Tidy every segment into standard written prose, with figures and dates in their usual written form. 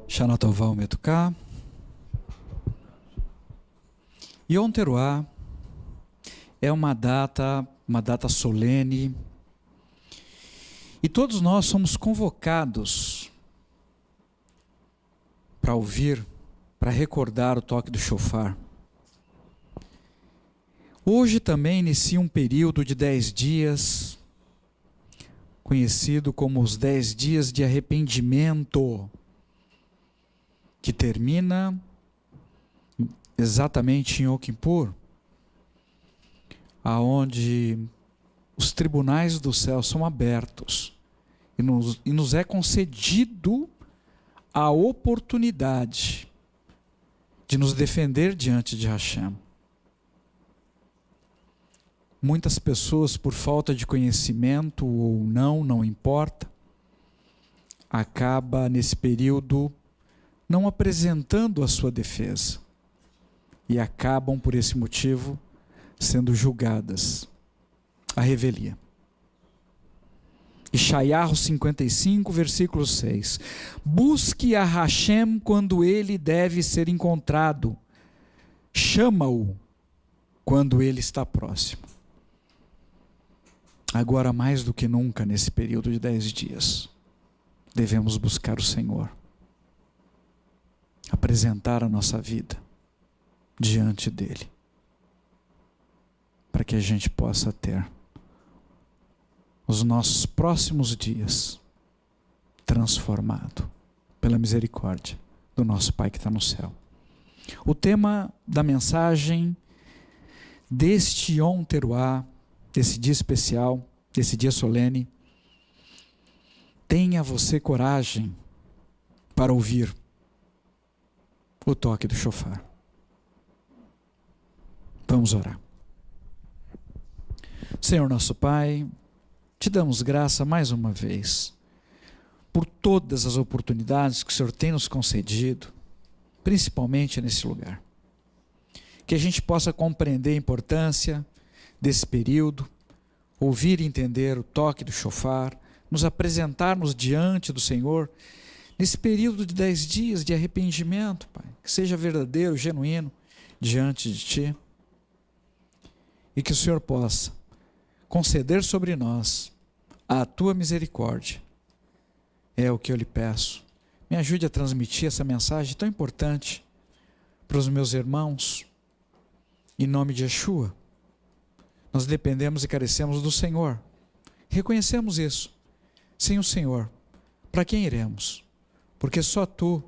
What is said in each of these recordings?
Shana Tova Umetuká. Yom Teruah é uma data solene, e todos nós somos convocados para ouvir, para recordar o toque do shofar. Hoje também inicia um período de 10 dias, conhecido como os 10 dias de arrependimento, que termina exatamente em Yom Kippur, aonde os tribunais do céu são abertos e nos é concedido a oportunidade de nos defender diante de Hashem. Muitas pessoas, por falta de conhecimento ou não importa, acaba nesse período não apresentando a sua defesa e acabam por esse motivo sendo julgadas à revelia. Ishayahu 55, versículo 6. Busque a Hashem quando ele deve ser encontrado. Chama-o quando ele está próximo. Agora, mais do que nunca, nesse período de 10 dias, devemos buscar o Senhor. Apresentar a nossa vida diante dele, para que a gente possa ter os nossos próximos dias transformado pela misericórdia do nosso Pai que está no céu. O tema da mensagem deste Yom Teruah, desse dia especial, desse dia solene: tenha você coragem para ouvir o toque do shofar. Vamos orar. Senhor nosso Pai, te damos graça mais uma vez por todas as oportunidades que o Senhor tem nos concedido, principalmente nesse lugar. Que a gente possa compreender a importância desse período, ouvir e entender o toque do shofar, nos apresentarmos diante do Senhor nesse período de 10 dias de arrependimento, Pai, que seja verdadeiro, genuíno diante de Ti, e que o Senhor possa conceder sobre nós a Tua misericórdia. É o que eu lhe peço. Me ajude a transmitir essa mensagem tão importante para os meus irmãos, em nome de Yeshua. Nós dependemos e carecemos do Senhor. Reconhecemos isso. Sem o Senhor, para quem iremos? Porque só Tu,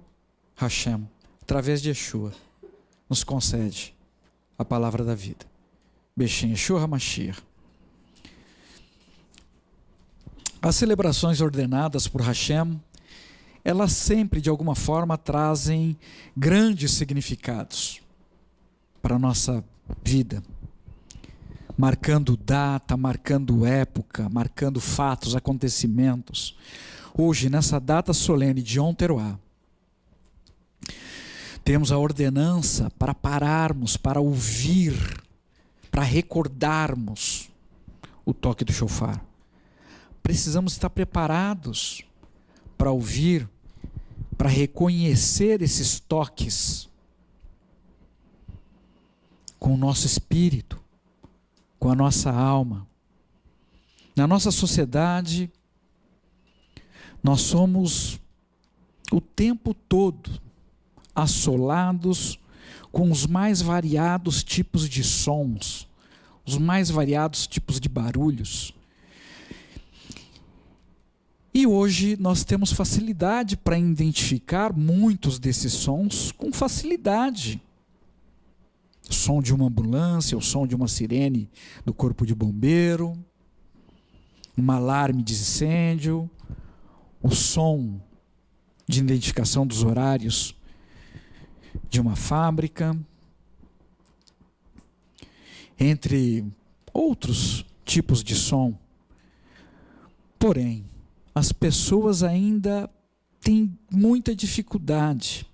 Hashem, através de Yeshua, nos concede a palavra da vida. Beshem Yeshua HaMashiach. As celebrações ordenadas por Hashem, elas sempre, de alguma forma, trazem grandes significados para a nossa vida, marcando data, marcando época, marcando fatos, acontecimentos. Hoje, nessa data solene de Yom Teruah, temos a ordenança para pararmos, para ouvir, para recordarmos o toque do shofar. Precisamos estar preparados para ouvir, para reconhecer esses toques com o nosso espírito, com a nossa alma. Na nossa sociedade, nós somos o tempo todo assolados com os mais variados tipos de sons, os mais variados tipos de barulhos. E hoje nós temos facilidade para identificar muitos desses sons com facilidade. O som de uma ambulância, o som de uma sirene do corpo de bombeiro, um alarme de incêndio, o som de identificação dos horários de uma fábrica, entre outros tipos de som. Porém, as pessoas ainda têm muita dificuldade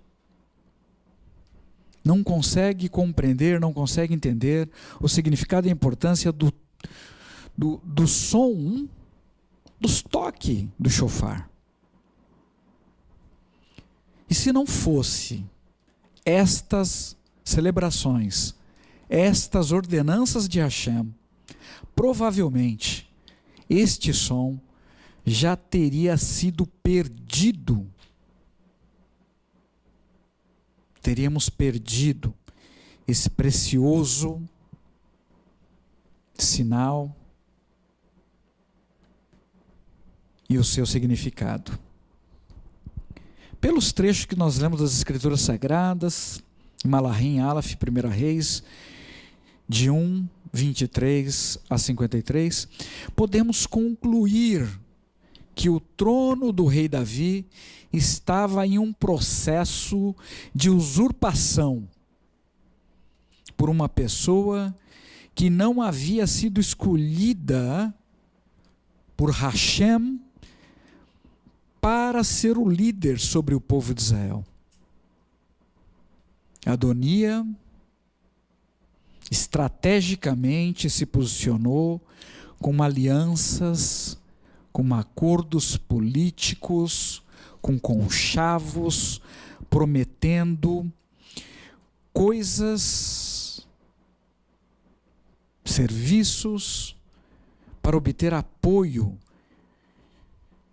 não consegue compreender, não consegue entender o significado e a importância do som, dos toques do shofar. E se não fosse estas celebrações, estas ordenanças de Hashem, provavelmente este som já teria sido perdido. Teríamos perdido esse precioso sinal e o seu significado. Pelos trechos que nós lemos das Escrituras Sagradas, Malahim, Aleph, 1 Reis, de 1, 23 a 53, podemos concluir que o trono do rei Davi estava em um processo de usurpação por uma pessoa que não havia sido escolhida por Hashem para ser o líder sobre o povo de Israel. Adonia estrategicamente se posicionou com alianças, com acordos políticos, com conchavos, prometendo coisas, serviços, para obter apoio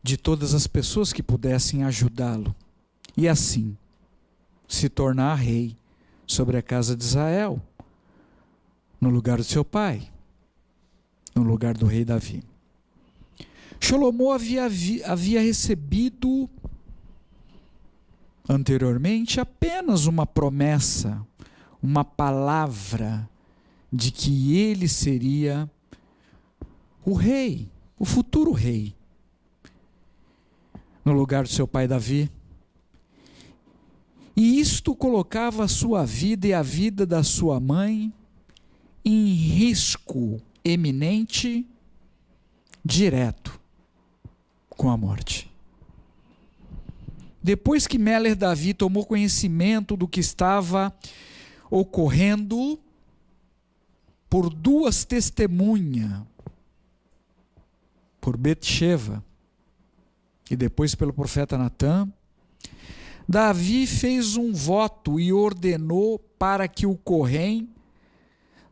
de todas as pessoas que pudessem ajudá-lo, e assim se tornar rei sobre a casa de Israel, no lugar do seu pai, no lugar do rei Davi. Shlomo havia recebido anteriormente apenas uma promessa, uma palavra de que ele seria o rei, o futuro rei, no lugar do seu pai Davi. E isto colocava a sua vida e a vida da sua mãe em risco eminente, direto, com a morte. Depois que Meler Davi tomou conhecimento do que estava ocorrendo por duas testemunhas, por Betsheva e depois pelo profeta Natã, Davi fez um voto e ordenou para que o Corém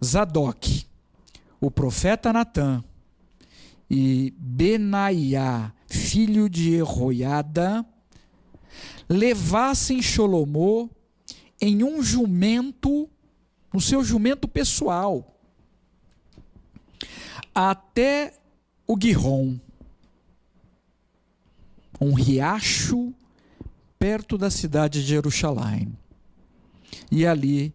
Zadok, o profeta Natã e Benaiá, filho de Jeoiada, levassem Shlomo em um jumento, no seu jumento pessoal, até o Gihon, um riacho perto da cidade de Jerusalém. E ali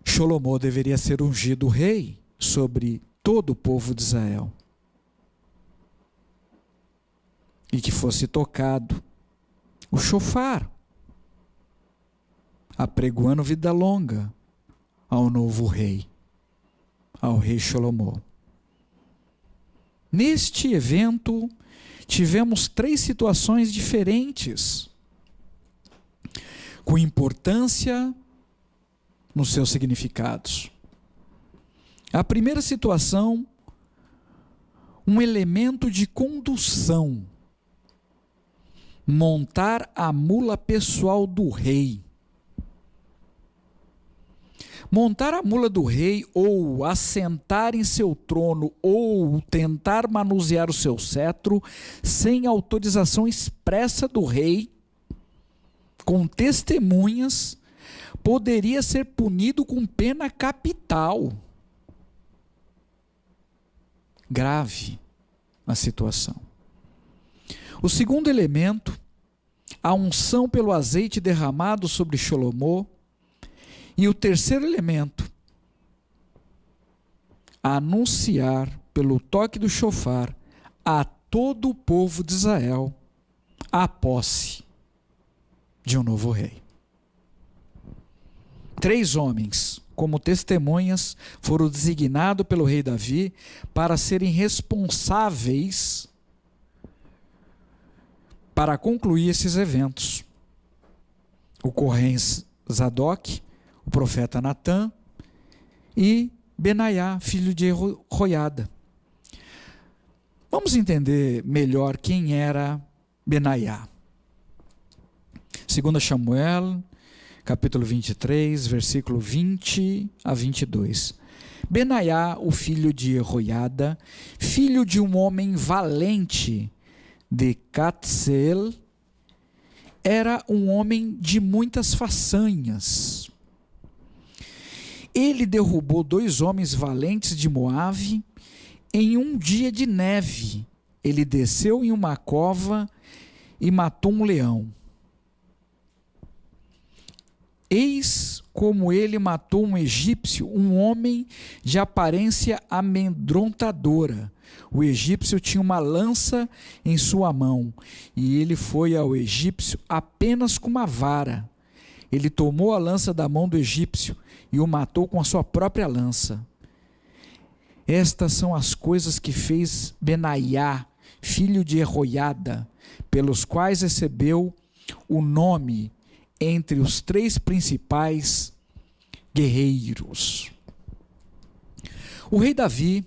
Shlomo deveria ser ungido rei sobre todo o povo de Israel. E que fosse tocado o shofar, apregoando vida longa ao novo rei, ao rei Shlomo. Neste evento, tivemos 3 situações diferentes, com importância nos seus significados. A primeira situação, um elemento de condução, montar a mula pessoal do rei. Montar a mula do rei, ou assentar em seu trono, ou tentar manusear o seu cetro, sem autorização expressa do rei, com testemunhas, poderia ser punido com pena capital. Grave a situação. O segundo elemento, a unção pelo azeite derramado sobre Shlomo. E o terceiro elemento, anunciar pelo toque do shofar a todo o povo de Israel a posse de um novo rei. 3 homens, como testemunhas, foram designados pelo rei Davi para serem responsáveis para concluir esses eventos. O Corém Zadok, o profeta Natã, e Benaiá, filho de Jeoiada. Vamos entender melhor quem era Benaiá. 2 Samuel, capítulo 23, versículo 20 a 22. Benaiá, o filho de Jeoiada, filho de um homem valente de Catsel, era um homem de muitas façanhas. Ele derrubou 2 homens valentes de Moabe em um dia de neve. Ele desceu em uma cova e matou um leão. Eis como ele matou um egípcio, um homem de aparência amedrontadora. O egípcio tinha uma lança em sua mão, e ele foi ao egípcio apenas com uma vara. Ele tomou a lança da mão do egípcio e o matou com a sua própria lança. Estas são as coisas que fez Benaiá, filho de Jeoiada, pelos quais recebeu o nome entre os 3 principais guerreiros. O rei Davi,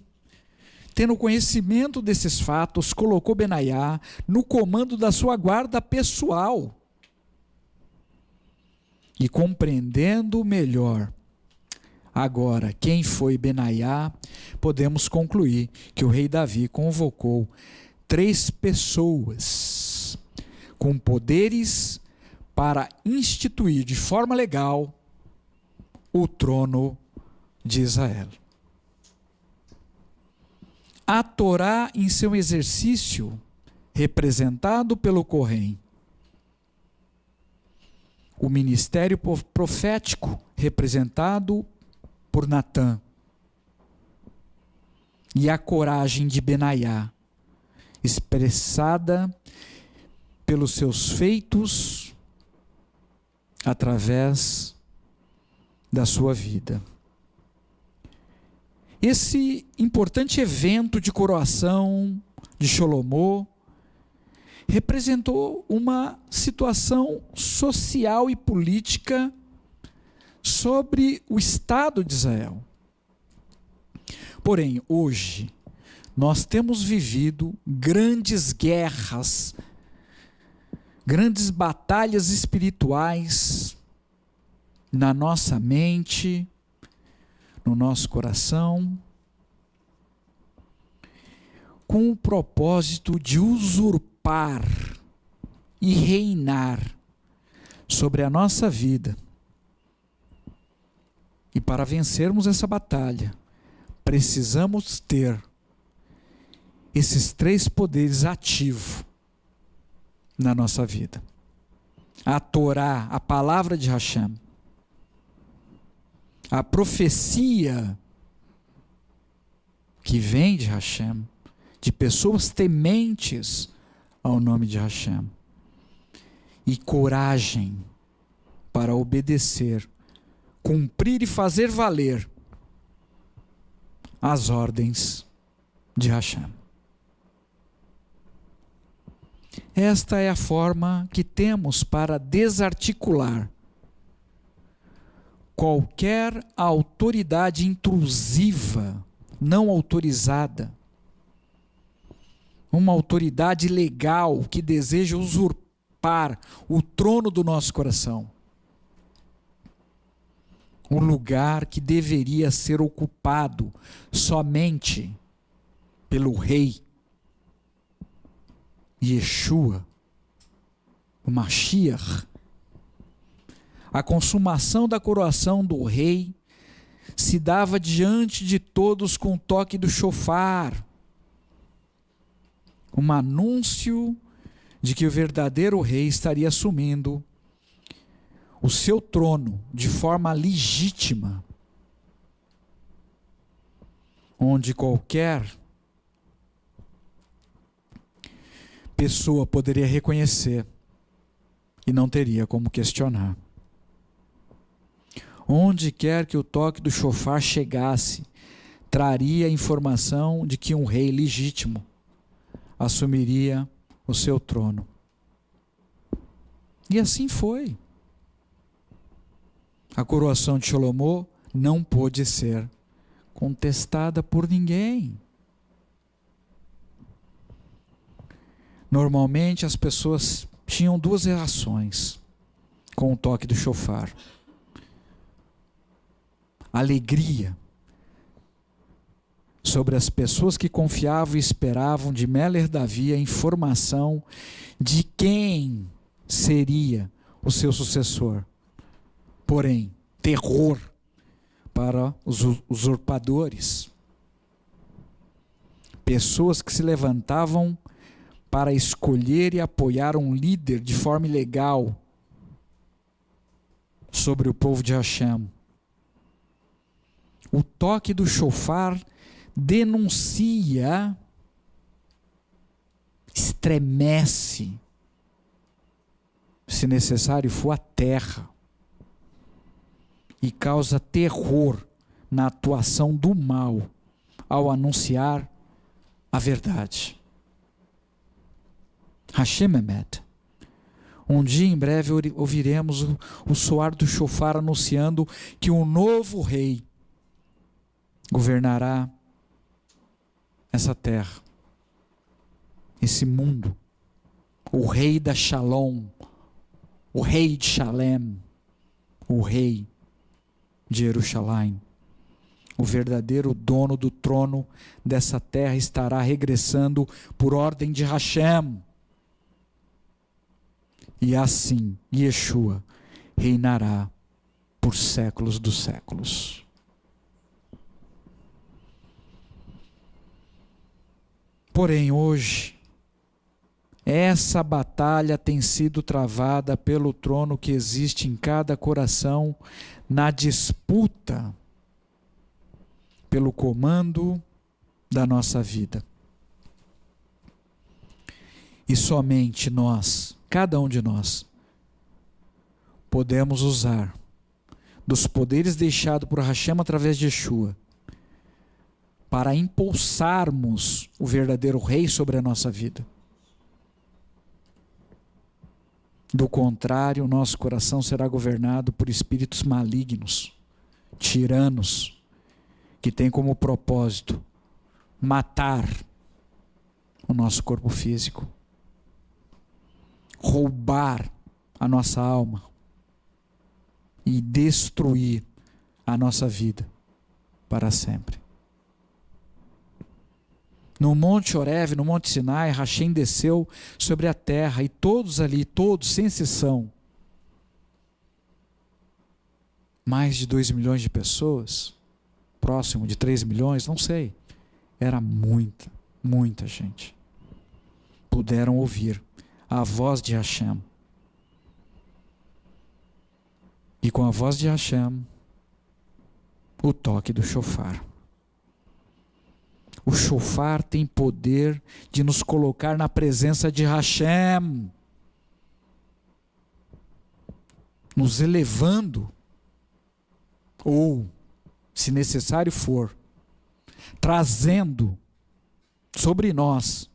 tendo conhecimento desses fatos, colocou Benaiá no comando da sua guarda pessoal. E compreendendo melhor agora quem foi Benaiá, podemos concluir que o rei Davi convocou 3 pessoas com poderes para instituir de forma legal o trono de Israel. A Torá em seu exercício, representado pelo Cohen. O ministério profético, representado por Natã. E a coragem de Benaiá, expressada pelos seus feitos através da sua vida. Esse importante evento de coroação de Salomão representou uma situação social e política sobre o Estado de Israel. Porém, hoje, nós temos vivido grandes guerras, grandes batalhas espirituais na nossa mente, no nosso coração, com o propósito de usurpar e reinar sobre a nossa vida. E para vencermos essa batalha, precisamos ter esses 3 poderes ativos na nossa vida. A Torá, a palavra de Hashem. A profecia que vem de Hashem, de pessoas tementes ao nome de Hashem. E coragem para obedecer, cumprir e fazer valer as ordens de Hashem. Esta é a forma que temos para desarticular qualquer autoridade intrusiva, não autorizada, uma autoridade legal que deseja usurpar o trono do nosso coração. Um lugar que deveria ser ocupado somente pelo rei Yeshua, o Mashiach. A consumação da coroação do rei se dava diante de todos com o toque do shofar, um anúncio de que o verdadeiro rei estaria assumindo o seu trono de forma legítima, onde qualquer pessoa poderia reconhecer e não teria como questionar. Onde quer que o toque do shofar chegasse, traria a informação de que um rei legítimo assumiria o seu trono. E assim foi. A coroação de Salomão não pôde ser contestada por ninguém. Normalmente as pessoas tinham duas reações com o toque do chofar: alegria sobre as pessoas que confiavam e esperavam de Meler Davi a informação de quem seria o seu sucessor. Porém, terror para os usurpadores, pessoas que se levantavam para escolher e apoiar um líder de forma ilegal sobre o povo de Hashem. O toque do chofar denuncia, estremece, se necessário for, a terra, e causa terror na atuação do mal ao anunciar a verdade. Hashem Emet. Um dia em breve ouviremos o soar do chofar anunciando que um novo rei governará essa terra, esse mundo, o rei da Shalom, o rei de Shalem, o rei de Jerusalém, o verdadeiro dono do trono dessa terra estará regressando por ordem de Hashem. E assim Yeshua reinará por séculos dos séculos. Porém, hoje, essa batalha tem sido travada pelo trono que existe em cada coração, na disputa pelo comando da nossa vida. E somente nós, cada um de nós, podemos usar dos poderes deixados por Hashem através de Yeshua para impulsarmos o verdadeiro rei sobre a nossa vida. Do contrário, o nosso coração será governado por espíritos malignos, tiranos, que têm como propósito matar o nosso corpo físico, roubar a nossa alma e destruir a nossa vida para sempre. No Monte Horeve, no Monte Sinai, Hashem desceu sobre a terra e todos ali, todos, sem exceção, mais de 2 milhões de pessoas, próximo de 3 milhões, não sei, era muita gente, puderam ouvir a voz de Hashem. E com a voz de Hashem, o toque do chofar. O chofar tem poder de nos colocar na presença de Hashem, nos elevando, ou, se necessário for, trazendo sobre nós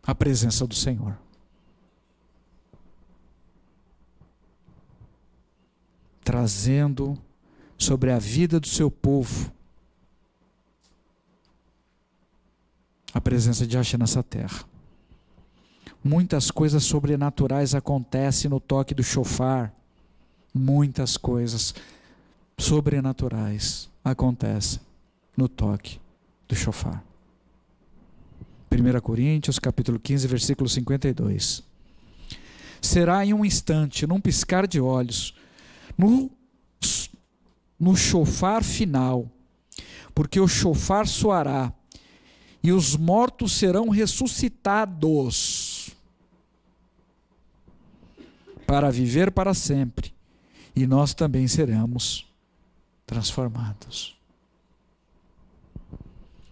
a presença do Senhor. Trazendo sobre a vida do seu povo a presença de Hashem nessa terra. Muitas coisas sobrenaturais acontecem no toque do chofar. Muitas coisas sobrenaturais acontecem no toque do chofar. 1 Coríntios, capítulo 15, versículo 52. Será em um instante, num piscar de olhos, no chofar final, porque o chofar soará, e os mortos serão ressuscitados para viver para sempre, e nós também seremos transformados.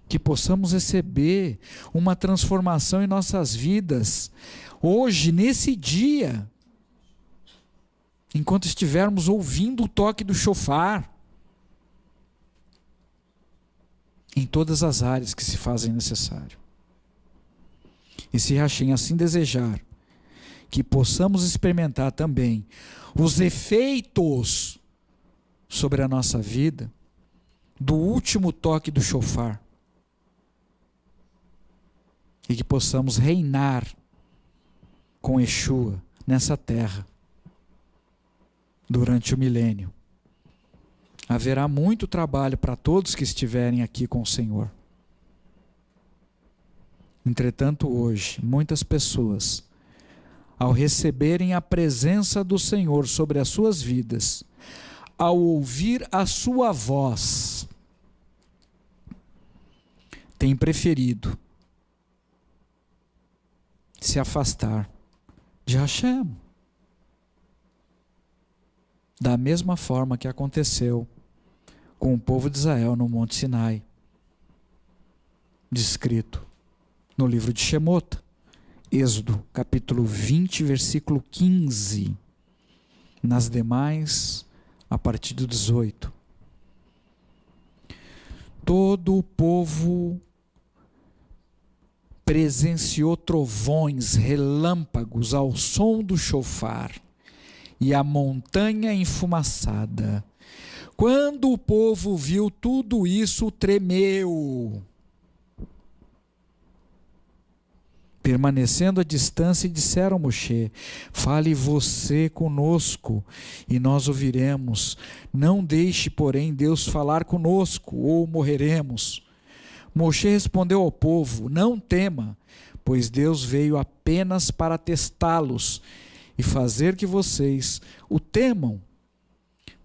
Que possamos receber uma transformação em nossas vidas, hoje, nesse dia, enquanto estivermos ouvindo o toque do chofar, em todas as áreas que se fazem necessário. E se Hashem assim desejar, que possamos experimentar também os efeitos sobre a nossa vida do último toque do chofar. E que possamos reinar com Yeshua nessa terra durante o milênio. Haverá muito trabalho para todos que estiverem aqui com o Senhor. Entretanto, hoje, muitas pessoas, ao receberem a presença do Senhor sobre as suas vidas, ao ouvir a sua voz, têm preferido se afastar de Hashem. Da mesma forma que aconteceu com o povo de Israel no Monte Sinai, descrito no livro de Shemot, Êxodo, capítulo 20, versículo 15. Nas demais, a partir do 18. Todo o povo presenciou trovões, relâmpagos ao som do chofar e a montanha enfumaçada. Quando o povo viu tudo isso, tremeu, permanecendo à distância, e disseram a Moshe: fale você conosco e nós ouviremos. Não deixe, porém, Deus falar conosco, ou morreremos. Moshe respondeu ao povo: não tema, pois Deus veio apenas para testá-los e fazer que vocês o temam,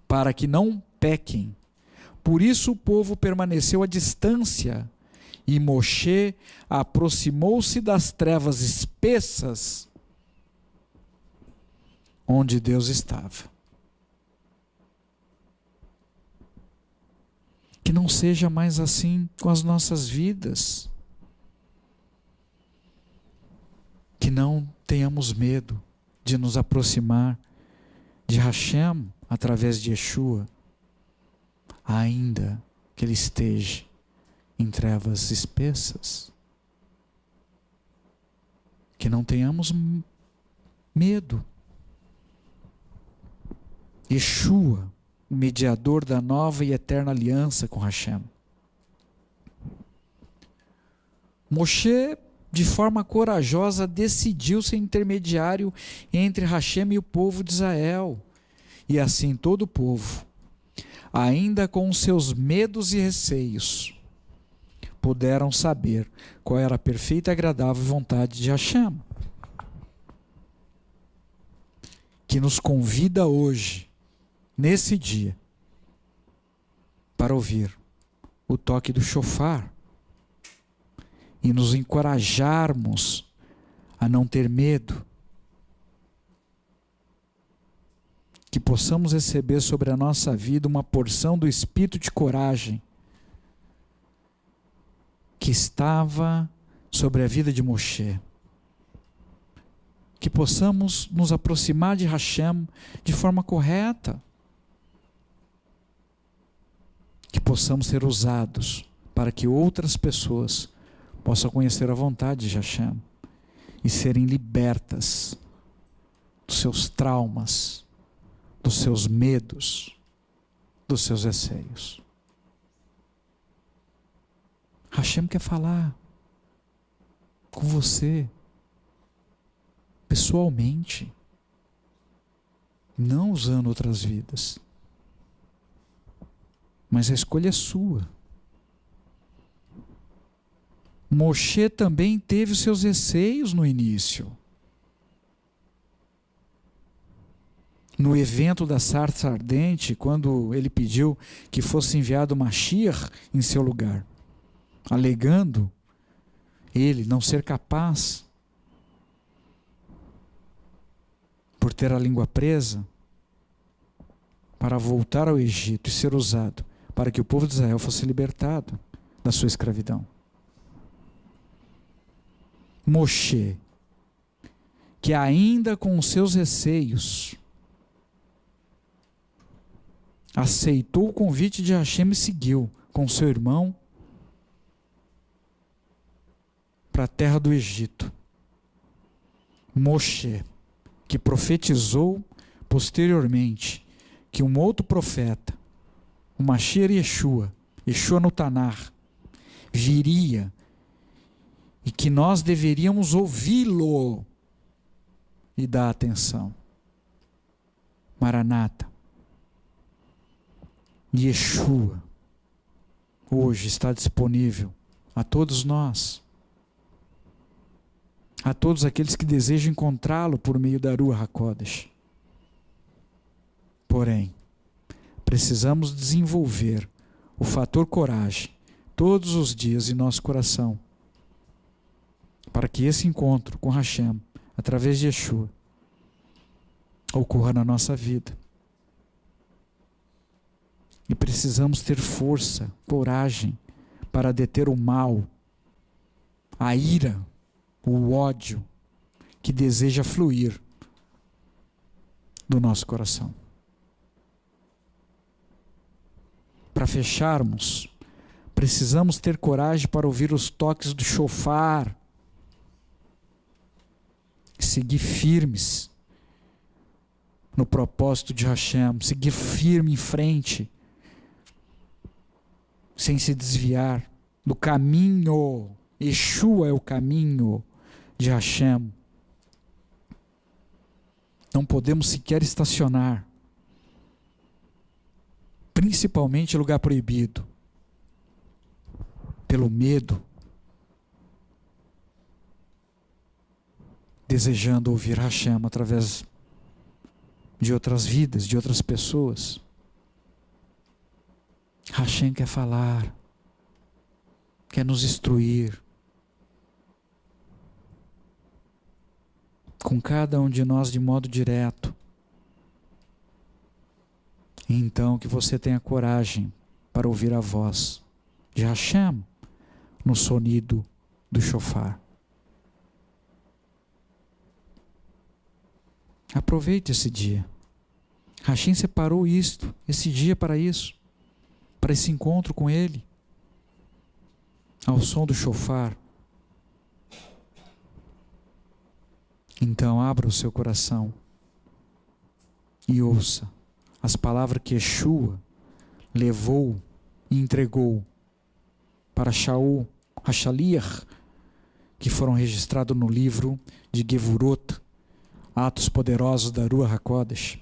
para que não pequem. Por isso o povo permaneceu à distância, e Moshe aproximou-se das trevas espessas onde Deus estava. Que não seja mais assim com as nossas vidas. Que não tenhamos medo de nos aproximar de Hashem através de Yeshua, ainda que ele esteja em trevas espessas. Que não tenhamos medo. Yeshua, o mediador da nova e eterna aliança com Hashem. Moshe, de forma corajosa, decidiu ser intermediário entre Hashem e o povo de Israel. E assim todo o povo, ainda com seus medos e receios, puderam saber qual era a perfeita e agradável vontade de Hashem, que nos convida hoje, nesse dia, para ouvir o toque do chofar e nos encorajarmos a não ter medo, que possamos receber sobre a nossa vida uma porção do espírito de coragem que estava sobre a vida de Moshe. Que possamos nos aproximar de Hashem de forma correta. Que possamos ser usados para que outras pessoas possam conhecer a vontade de Hashem e serem libertas dos seus traumas, dos seus medos, dos seus receios. Hashem quer falar com você pessoalmente, não usando outras vidas, mas a escolha é sua. Moshe também teve os seus receios no início. No evento da sarça ardente, quando ele pediu que fosse enviado Mashiach em seu lugar, alegando ele não ser capaz, por ter a língua presa, para voltar ao Egito e ser usado para que o povo de Israel fosse libertado da sua escravidão. Moshe, que ainda com os seus receios, aceitou o convite de Hashem e seguiu com seu irmão para a terra do Egito. Moshe, que profetizou posteriormente que um outro profeta o Mashiach Yeshua, Yeshua no Tanar, viria e que nós deveríamos ouvi-lo e dar atenção. Maranata. Yeshua hoje está disponível a todos nós, a todos aqueles que desejam encontrá-lo por meio da Ruach HaKodesh. Porém, precisamos desenvolver o fator coragem todos os dias em nosso coração, para que esse encontro com Hashem, através de Yeshua, ocorra na nossa vida. E precisamos ter força, coragem para deter o mal, a ira, o ódio que deseja fluir do nosso coração. Para fecharmos, precisamos ter coragem para ouvir os toques do shofar, seguir firmes no propósito de Hashem, seguir firme em frente, sem se desviar do caminho. Yeshua é o caminho de Hashem. Não podemos sequer estacionar, principalmente em lugar proibido, pelo medo, desejando ouvir Hashem através de outras vidas, de outras pessoas. Hashem quer falar, quer nos instruir. Com cada um de nós de modo direto. Então que você tenha coragem para ouvir a voz de Hashem no sonido do shofar. Aproveite esse dia. Hashem separou esse dia para isso, para esse encontro com Ele, ao som do shofar. Então abra o seu coração e ouça as palavras que Yeshua levou e entregou para Shaul HaShaliach, que foram registrados no livro de Gevurot, Atos Poderosos da Ruach HaKodesh.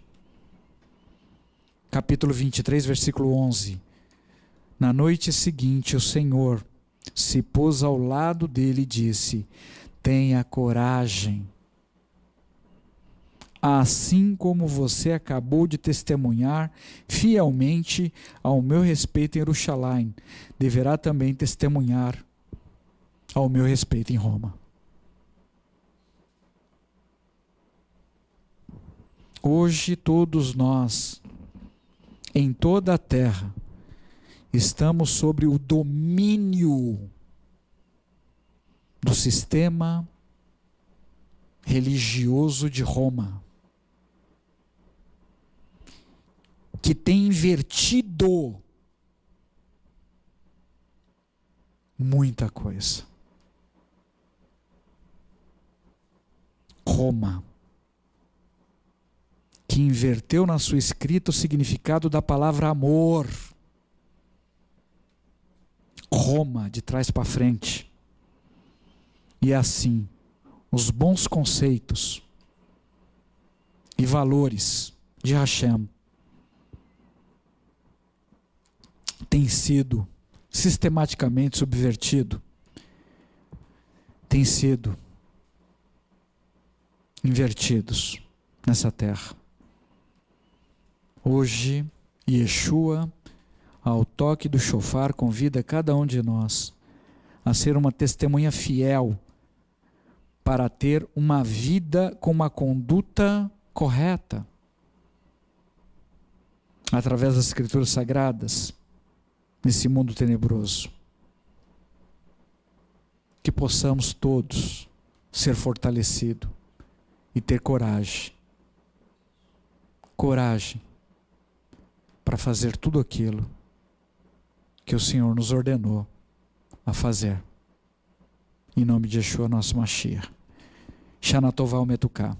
Capítulo 23, versículo 11. Na noite seguinte, o Senhor se pôs ao lado dele e disse: tenha coragem. Assim como você acabou de testemunhar fielmente ao meu respeito em Jerusalém, deverá também testemunhar ao meu respeito em Roma. Hoje todos nós, em toda a terra, estamos sobre o domínio do sistema religioso de Roma, que tem invertido muita coisa. Roma, que inverteu na sua escrita o significado da palavra amor. Roma, de trás para frente. E assim, os bons conceitos e valores de Hashem têm sido sistematicamente subvertido, têm sido invertidos nessa terra. Hoje, Yeshua, ao toque do shofar, convida cada um de nós a ser uma testemunha fiel para ter uma vida com uma conduta correta, através das Escrituras Sagradas, nesse mundo tenebroso. Que possamos todos ser fortalecidos e ter coragem. Coragem para fazer tudo aquilo que o Senhor nos ordenou a fazer. Em nome de Yeshua, nosso Mashiach. Shana Tová Umetuká.